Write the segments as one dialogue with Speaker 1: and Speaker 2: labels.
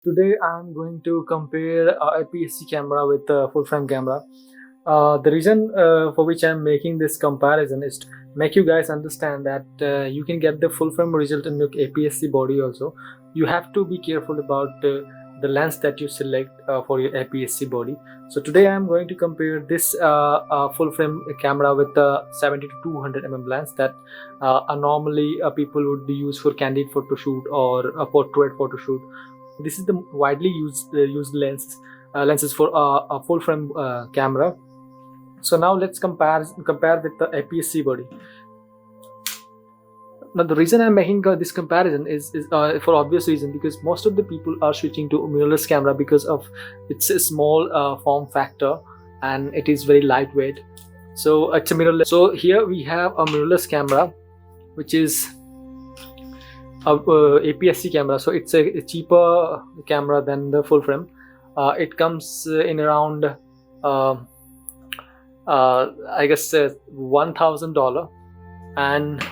Speaker 1: Today I'm going to compare APSC camera with full frame camera. The reason for which I'm making this comparison is to make you guys understand that you can get the full frame result in your APSC body also. You have to be careful about the lens that you select for your APSC body. So today I'm going to compare this full frame camera with the 70 to 200 lens that normally people would use for candid photo shoot or a portrait photo shoot. This is the widely used lenses for a full frame camera. So now let's compare with the APS-C body. Now the reason I'm making this comparison is for obvious reason, because most of the people are switching to mirrorless camera because of its a small form factor and it is very lightweight. So it's a mirrorless. So here we have a mirrorless camera, which is APS-C camera. So it's a cheaper camera than the full frame. It comes in around I guess $1,000, and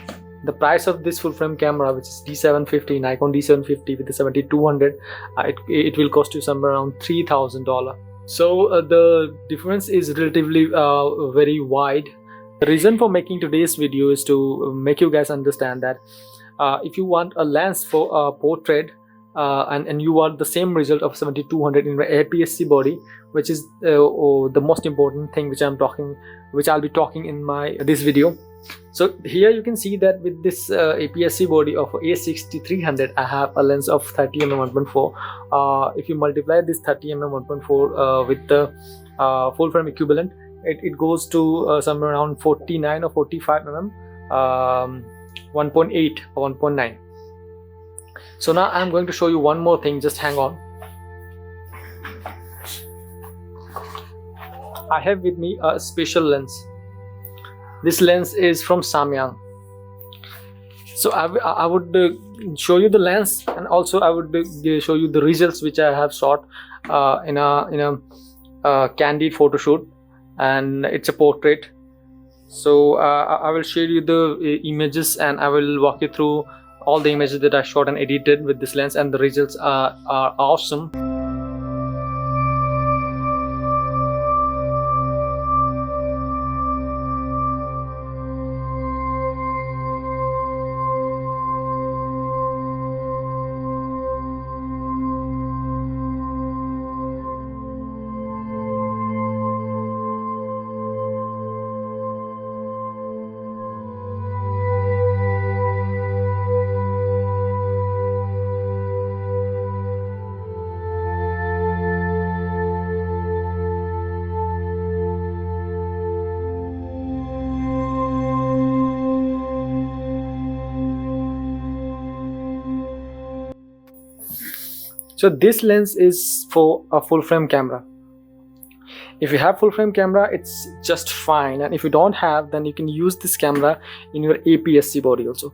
Speaker 1: the price of this full frame camera, which is D750, Nikon D750 with the 7200, it will cost you somewhere around $3,000. So the difference is relatively very wide. The reason for making today's video is to make you guys understand that if you want a lens for a portrait and you want the same result of 7200 in the APS-C body, which is the most important thing which I'll be talking in this video. So here you can see that with this APS-C body of A6300, I have a lens of 30mm 1.4. If you multiply this 30mm 1.4 with the full frame equivalent, it goes to somewhere around 49 or 45mm 1.8 or 1.9. So now I'm going to show you one more thing. Just hang on. I have with me a special lens. This lens is from Samyang. So I would show you the lens, and also I would show you the results which I have shot in a candid photo shoot, and it's a portrait. So I will share you the images, and I will walk you through all the images that I shot and edited with this lens, and the results are awesome. So this lens is for a full frame camera. If you have full frame camera, it's just fine, and if you don't have, then you can use this camera in your APS-C body also.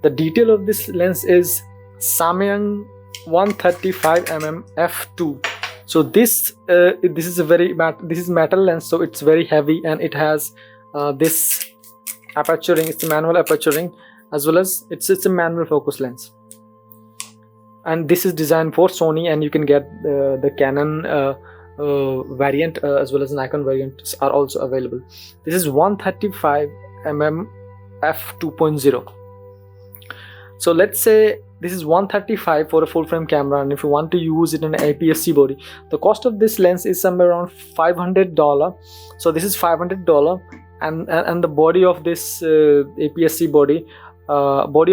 Speaker 1: The detail of this lens is Samyang 135mm f2. So this is a this is metal lens, so it's very heavy, and it has this aperture ring. It's a manual aperture ring, as well as it's a manual focus lens. And this is designed for Sony, and you can get the Canon variant as well as Nikon variants are also available. This is 135mm f2.0. So let's say this is 135 for a full frame camera, and if you want to use it in an APS-C body, the cost of this lens is somewhere around $500. So this is $500, and the body of this APS-C body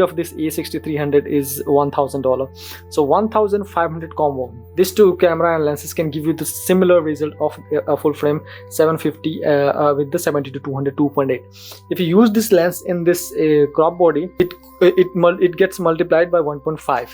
Speaker 1: of this A6300 is $1,000. So $1,500 combo. These two camera and lenses can give you the similar result of a full frame 750 with the 70 to 200 2.8. If you use this lens in this crop body, it gets multiplied by 1.5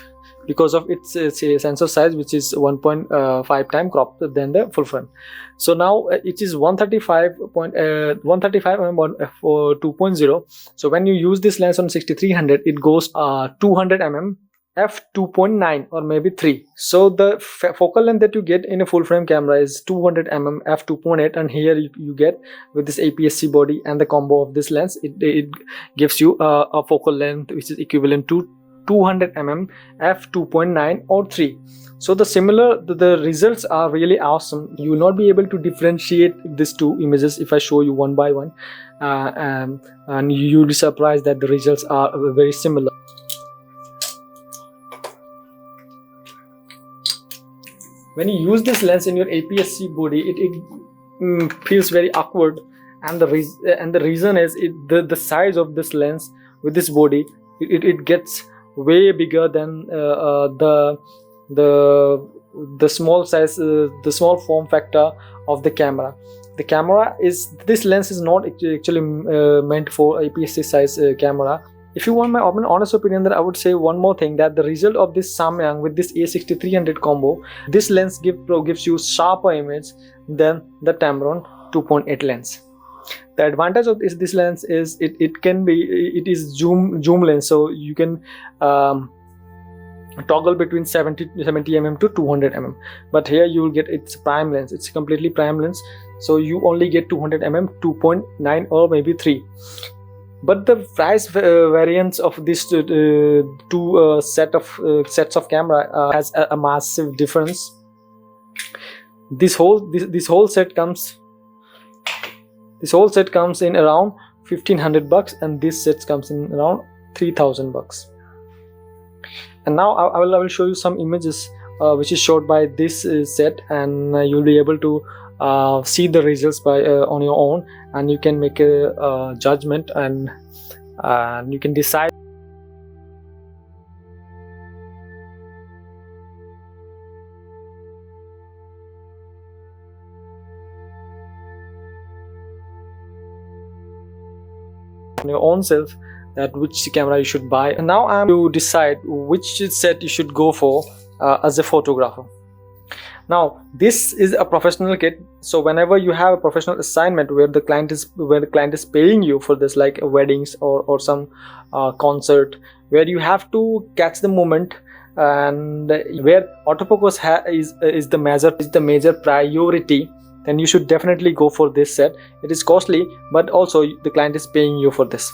Speaker 1: because of its sensor size, which is 1.5 times cropped than the full frame. So now it is 135 mm for 2.0. So when you use this lens on 6300, it goes 200 mm f2.9 or maybe 3. So the focal length that you get in a full frame camera is 200 mm f2.8, and here you get with this APS-C body and the combo of this lens, it gives you a focal length which is equivalent to 200mm f2.9 or 3. So the results are really awesome. You will not be able to differentiate these two images if I show you one by one, and you'll be surprised that the results are very similar. When you use this lens in your APS-C body, it feels very awkward, and the reason is the size of this lens with this body, it gets way bigger than the small size, the small form factor of the camera. This lens is not actually meant for APS-C size camera. If you want my honest opinion, then I would say one more thing, that the result of this Samyang with this A6300 combo, this lens gives you sharper image than the Tamron 2.8 lens. The advantage of this lens is it is zoom lens, so you can toggle between 70mm to 200mm. But here you will get, it's prime lens, it's completely prime lens, so you only get 200mm, 2.9 or maybe 3. But the price variance of these two sets of camera has a massive difference. This whole set comes in around 1500 bucks, and this set comes in around 3000 bucks. And now I will show you some images which is shot by this set, and you'll be able to see the results on your own, and you can make a judgment, and you can decide on your own self that which camera you should buy. And now I'm to decide which set you should go for as a photographer. Now this is a professional kit, so whenever you have a professional assignment where the client is paying you for this, like weddings or some concert, where you have to catch the moment, and where autofocus is the major priority, then you should definitely go for this set. It is costly, but also the client is paying you for this.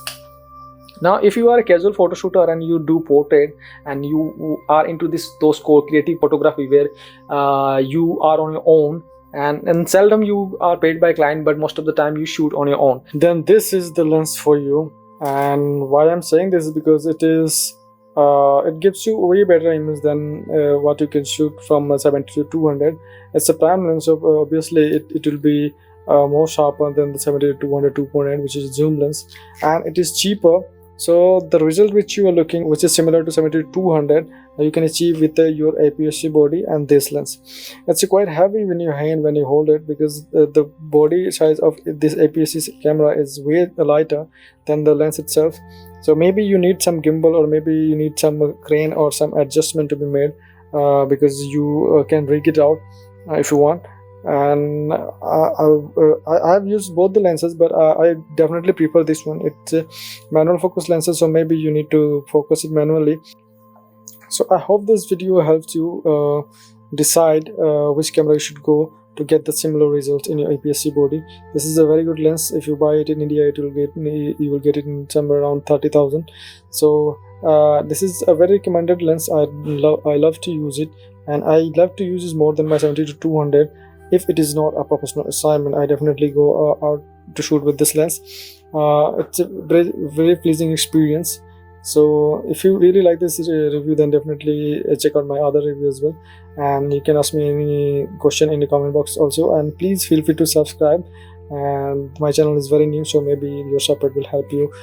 Speaker 1: Now if you are a casual photo shooter and you do portrait, and you are into those creative photography where you are on your own, and seldom you are paid by client, but most of the time you shoot on your own, then this is the lens for you. And why I'm saying this is because it gives you way better image than what you can shoot from 70 to 200. It's a prime lens, so obviously it will be more sharper than the 70 to 200 2.8, which is zoom lens, and it is cheaper. So the result which you are looking, which is similar to 70 to 200, you can achieve with your APS-C body and this lens. It's quite heavy when you hold it, because the body size of this APS-C camera is way lighter than the lens itself. So maybe you need some gimbal, or maybe you need some crane or some adjustment to be made, because you can rig it out if you want. And I've used both the lenses, but I definitely prefer this one. It's a manual focus lenses, so maybe you need to focus it manually. So I hope this video helps you decide which camera you should go to get the similar results in your APS-C body. This is a very good lens. If you buy it in India, you will get it in somewhere around 30,000. So this is a very recommended lens. I love to use it, and I love to use this more than my 70 to 200. If it is not a professional assignment, I definitely go out to shoot with this lens. It's a very, very pleasing experience. So if you really like this review, then definitely check out my other review as well, and you can ask me any question in the comment box also. And please feel free to subscribe, and my channel is very new, so maybe your support will help you